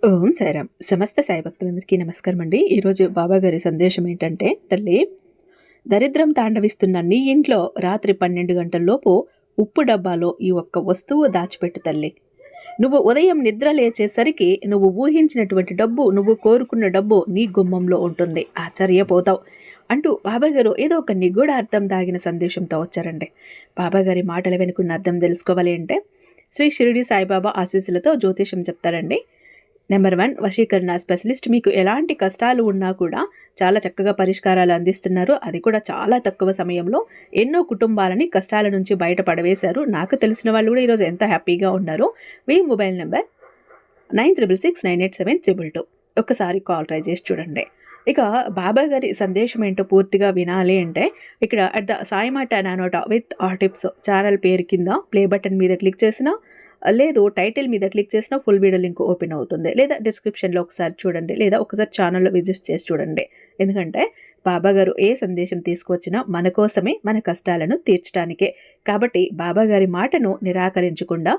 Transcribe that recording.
ఓం సాయిరామ్. సమస్త సాయి భక్తులందరికీ నమస్కారం అండి. ఈరోజు బాబా గారి సందేశం ఏంటంటే, తల్లి, దరిద్రం తాండవిస్తున్న నీ ఇంట్లో రాత్రి 12 గంటల్లోపు ఉప్పు డబ్బాలో ఈ ఒక్క వస్తువు దాచిపెట్టు తల్లి. నువ్వు ఉదయం నిద్ర లేచేసరికి నువ్వు ఊహించినటువంటి డబ్బు, నువ్వు కోరుకున్న డబ్బు నీ గుమ్మంలో ఉంటుంది. ఆశ్చర్యపోతావు అంటూ బాబాగారు ఏదో ఒక నిగూఢ అర్థం దాగిన సందేశంతో వచ్చారండి. బాబాగారి మాటల వెనుకున్న అర్థం తెలుసుకోవాలి అంటే శ్రీ షిరిడి సాయిబాబా ఆశీస్సులతో జ్యోతిషం చెప్తారండి. నెంబర్ 1, వశీకరణ స్పెషలిస్ట్. మీకు ఎలాంటి కష్టాలు ఉన్నా కూడా చాలా చక్కగా పరిష్కారాలు అందిస్తున్నారు. అది కూడా చాలా తక్కువ సమయంలో ఎన్నో కుటుంబాలని కష్టాల నుంచి బయటపడవేశారు. నాకు తెలిసిన వాళ్ళు కూడా ఈరోజు ఎంత హ్యాపీగా ఉన్నారు. మీ మొబైల్ నెంబర్ 96698722. ఒక్కసారి కాల్ ట్రై చేసి చూడండి. ఇక బాబా గారి సందేశం ఏంటో పూర్తిగా వినాలి అంటే ఇక్కడ అట్ ద సాయి మాట నానోట విత్ ఆర్ టిప్స్ ఛానల్ పేరు కింద ప్లే బటన్ మీద క్లిక్ చేసినా, లేదు టైటిల్ మీద క్లిక్ చేసిన ఫుల్ వీడియో లింక్ ఓపెన్ అవుతుంది, లేదా డిస్క్రిప్షన్లో ఒకసారి చూడండి, లేదా ఒకసారి ఛానల్లో విజిట్ చేసి చూడండి. ఎందుకంటే బాబా గారు ఏ సందేశం తీసుకొచ్చినా మన కోసమే, మన కష్టాలను తీర్చడానికే. కాబట్టి బాబా గారి మాటను నిరాకరించకుండా